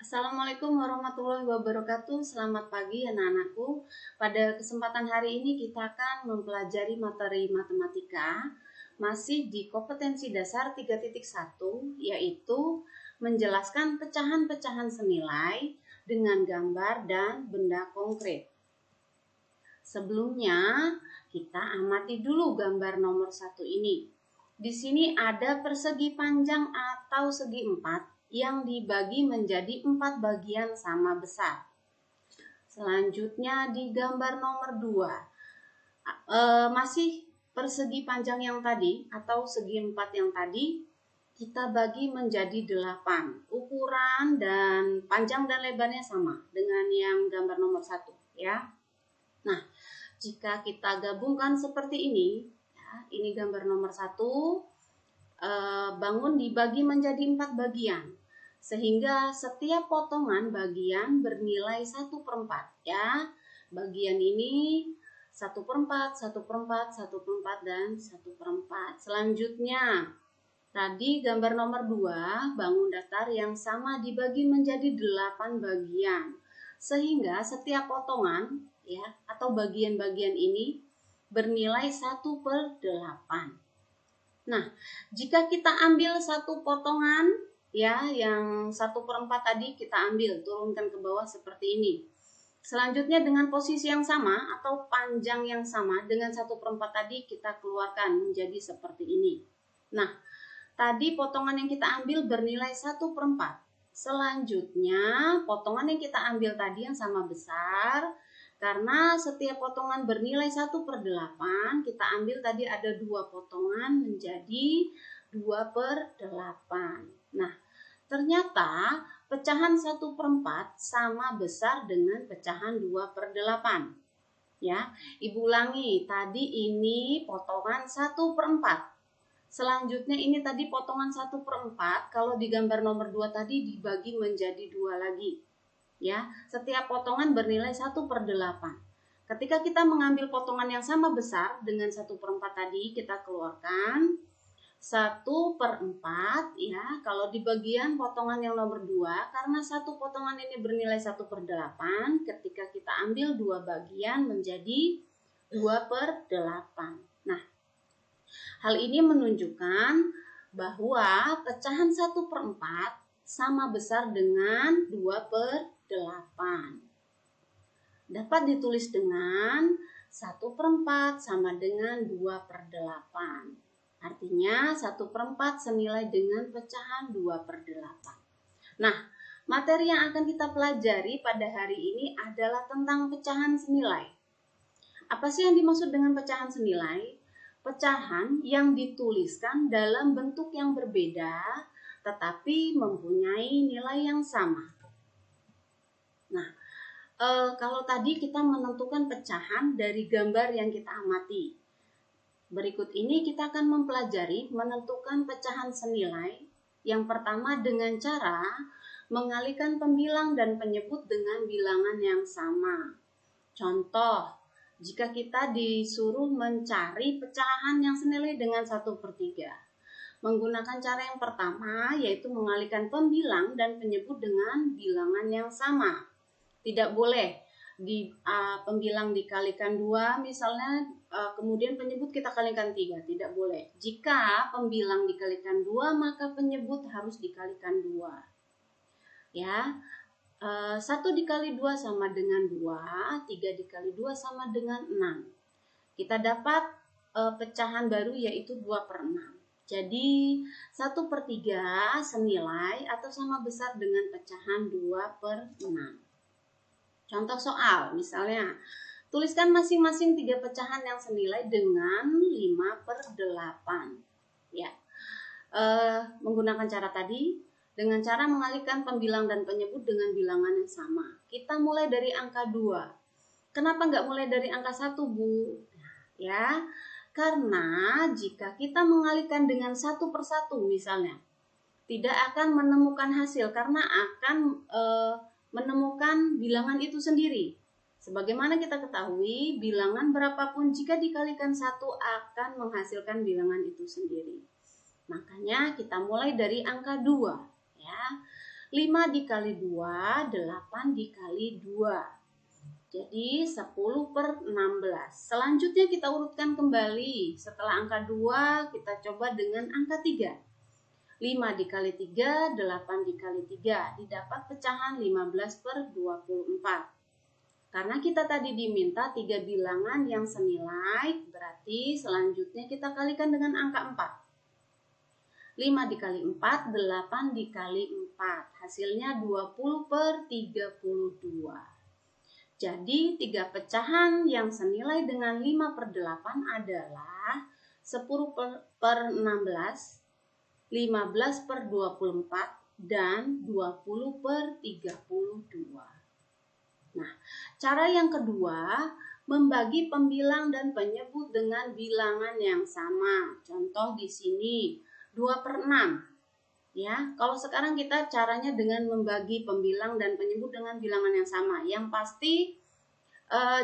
Assalamualaikum warahmatullahi wabarakatuh. Selamat pagi anak-anakku. Pada kesempatan hari ini kita akan mempelajari materi matematika masih di kompetensi dasar 3.1, yaitu menjelaskan pecahan-pecahan senilai dengan gambar dan benda konkret. Sebelumnya kita amati dulu gambar nomor 1 ini. Di sini ada persegi panjang atau segi 4 yang dibagi menjadi 4 bagian sama besar. Selanjutnya di gambar nomor 2 masih persegi panjang yang tadi atau segi 4 yang tadi kita bagi menjadi 8. Ukuran dan panjang dan lebarnya sama dengan yang gambar nomor 1 ya. Nah, jika kita gabungkan seperti ini ya, ini gambar nomor 1, bangun dibagi menjadi 4 bagian. Sehingga setiap potongan bagian bernilai 1/4 ya. Bagian ini 1/4, 1/4, 1/4 dan 1/4. Selanjutnya tadi gambar nomor 2, bangun datar yang sama dibagi menjadi 8 bagian. Sehingga setiap potongan ya atau bagian-bagian ini bernilai 1/8. Nah, jika kita ambil satu potongan ya, yang 1/4 tadi kita ambil, turunkan ke bawah seperti ini. Selanjutnya dengan posisi yang sama atau panjang yang sama dengan 1/4 tadi kita keluarkan menjadi seperti ini. Nah, tadi potongan yang kita ambil bernilai 1/4. Selanjutnya potongan yang kita ambil tadi yang sama besar, karena setiap potongan bernilai 1/8, kita ambil tadi ada 2 potongan menjadi 2/8. Nah, ternyata pecahan 1/4 sama besar dengan pecahan 2/8. Ya, Ibu ulangi, tadi ini potongan 1/4. Selanjutnya ini tadi potongan 1/4, kalau di gambar nomor 2 tadi dibagi menjadi 2 lagi. Ya, setiap potongan bernilai 1/8. Ketika kita mengambil potongan yang sama besar dengan 1/4 tadi, kita keluarkan 1/4 ya. Kalau di bagian potongan yang nomor 2, karena satu potongan ini bernilai 1/8, ketika kita ambil 2 bagian menjadi 2/8. Nah, hal ini menunjukkan bahwa pecahan 1/4 sama besar dengan 2/8. Dapat ditulis dengan 1/4 sama dengan 2/8. Artinya 1/4 senilai dengan pecahan 2/8. Nah, materi yang akan kita pelajari pada hari ini adalah tentang pecahan senilai. Apa sih yang dimaksud dengan pecahan senilai? Pecahan yang dituliskan dalam bentuk yang berbeda tetapi mempunyai nilai yang sama. Nah, kalau tadi kita menentukan pecahan dari gambar yang kita amati. Berikut ini kita akan mempelajari menentukan pecahan senilai. Yang pertama dengan cara mengalihkan pembilang dan penyebut dengan bilangan yang sama. Contoh, jika kita disuruh mencari pecahan yang senilai dengan 1/3. Menggunakan cara yang pertama yaitu mengalihkan pembilang dan penyebut dengan bilangan yang sama. Tidak boleh pembilang dikalikan 2 misalnya, kemudian penyebut kita kalikan 3, tidak boleh. Jika pembilang dikalikan 2 maka penyebut harus dikalikan 2. Ya. 1 dikali 2 sama dengan 2, 3 dikali 2 sama dengan 6. Kita dapat pecahan baru yaitu 2/6. Jadi 1/3 senilai atau sama besar dengan pecahan 2/6. Contoh soal, misalnya, tuliskan masing-masing 3 pecahan yang senilai dengan 5/8. Ya, menggunakan cara tadi, dengan cara mengalihkan pembilang dan penyebut dengan bilangan yang sama. Kita mulai dari angka 2. Kenapa nggak mulai dari angka 1, Bu? Ya, karena jika kita mengalihkan dengan 1/1 misalnya, tidak akan menemukan hasil karena akan menemukan bilangan itu sendiri. Sebagaimana kita ketahui, bilangan berapapun jika dikalikan 1 akan menghasilkan bilangan itu sendiri. Makanya kita mulai dari angka 2 ya. 5 dikali 2, 8 dikali 2. Jadi 10 per 16. Selanjutnya kita urutkan kembali. Setelah angka 2, kita coba dengan angka 3. 5 dikali 3, 8 dikali 3. Didapat pecahan 15 per 24. Karena kita tadi diminta 3 bilangan yang senilai, berarti selanjutnya kita kalikan dengan angka 4. 5 dikali 4, 8 dikali 4. Hasilnya 20 per 32. Jadi 3 pecahan yang senilai dengan 5 per 8 adalah 10 per 16, 15 per 24, dan 20 per 32. Nah, cara yang kedua, membagi pembilang dan penyebut dengan bilangan yang sama. Contoh di sini 2 per 6. Ya, kalau sekarang kita caranya dengan membagi pembilang dan penyebut dengan bilangan yang sama. Yang pasti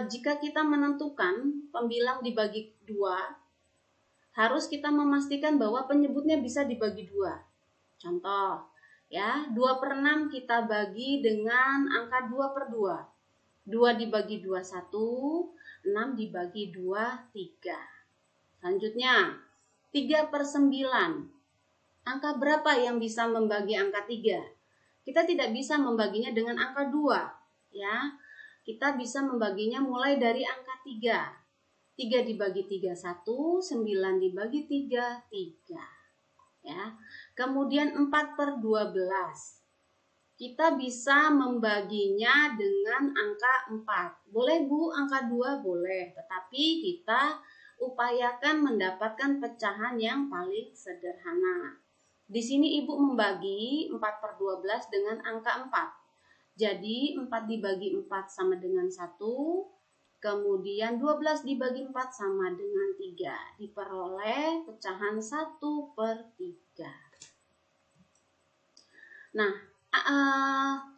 jika kita menentukan pembilang dibagi 2, harus kita memastikan bahwa penyebutnya bisa dibagi 2. Contoh, ya, 2 per 6 kita bagi dengan angka 2 per 2. 2 dibagi 2, 1. 6 dibagi 2, 3. Selanjutnya, 3 per 9. Angka berapa yang bisa membagi angka 3? Kita tidak bisa membaginya dengan angka 2. Ya, kita bisa membaginya mulai dari angka 3. 3 dibagi 3, 1. 9 dibagi 3, 3. Ya. Kemudian 4 per 12. Kita bisa membaginya dengan angka 4. Boleh Bu, angka 2 boleh. Tetapi kita upayakan mendapatkan pecahan yang paling sederhana. Di sini Ibu membagi 4 per 12 dengan angka 4. Jadi 4 dibagi 4 sama dengan 1. Kemudian 12 dibagi 4 sama dengan 3. Diperoleh pecahan 1 per 3. Nah,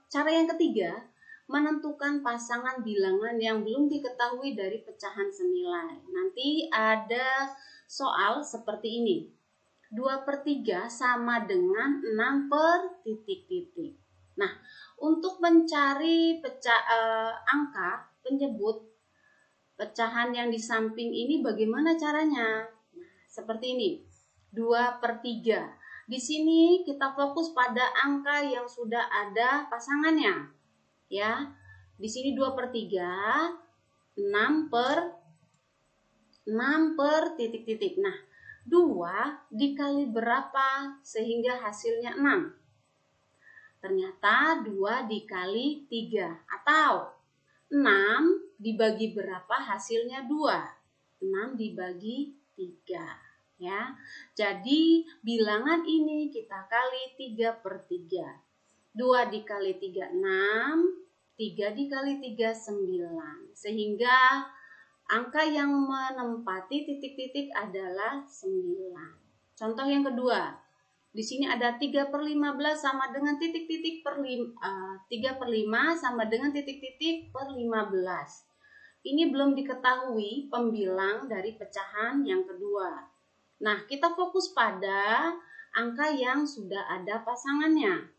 cara yang ketiga, menentukan pasangan bilangan yang belum diketahui dari pecahan senilai. Nanti ada soal seperti ini. 2 per 3 sama dengan 6 per titik-titik. Nah, untuk mencari angka penyebut pecahan yang di samping ini bagaimana caranya? Nah, seperti ini. 2 per 3. Di sini kita fokus pada angka yang sudah ada pasangannya. Ya. Di sini 2 per 3, 6 per titik-titik. Nah, 2 dikali berapa sehingga hasilnya 6? Ternyata 2 dikali 3. Atau 6 dibagi berapa hasilnya 2? 6 dibagi 3. Ya. Jadi bilangan ini kita kali 3 per 3. 2 dikali 3, 6. 3 dikali 3, 9. Sehingga angka yang menempati titik-titik adalah 9. Contoh yang kedua. Di sini ada 3 per 15 sama dengan titik-titik per 3 per 5 sama dengan titik-titik per 15. Ini belum diketahui pembilang dari pecahan yang kedua. Nah, kita fokus pada angka yang sudah ada pasangannya.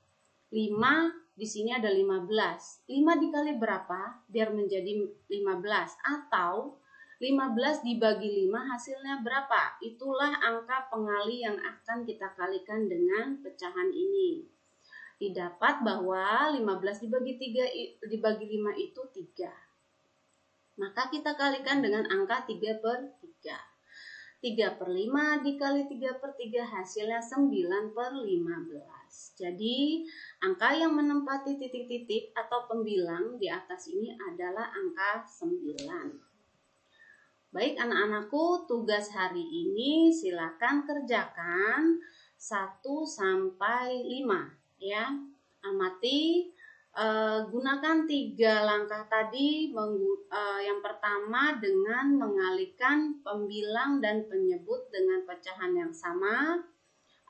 5, di sini ada 15. 5 dikali berapa? Biar menjadi 15. Atau 15 dibagi 5 hasilnya berapa? Itulah angka pengali yang akan kita kalikan dengan pecahan ini. Didapat bahwa 15 dibagi 5 itu 3. Maka kita kalikan dengan angka 3 per 3. 3 per 5 dikali 3 per 3 hasilnya 9 per 15. Jadi angka yang menempati titik-titik atau pembilang di atas ini adalah angka 9. Baik anak-anakku, tugas hari ini silakan kerjakan 1 sampai 5 ya. Amati, gunakan 3 langkah tadi. Yang pertama dengan mengalihkan pembilang dan penyebut dengan pecahan yang sama,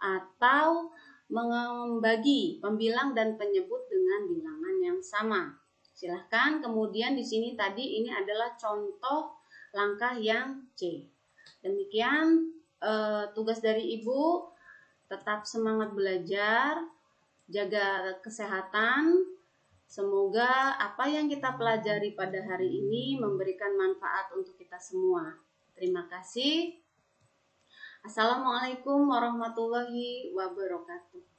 atau membagi pembilang dan penyebut dengan bilangan yang sama. Silahkan. Kemudian di sini tadi ini adalah contoh langkah yang C. Demikian tugas dari Ibu. Tetap semangat belajar. jaga kesehatan. Semoga apa yang kita pelajari pada hari ini memberikan manfaat untuk kita semua. Terima kasih. Assalamualaikum warahmatullahi wabarakatuh.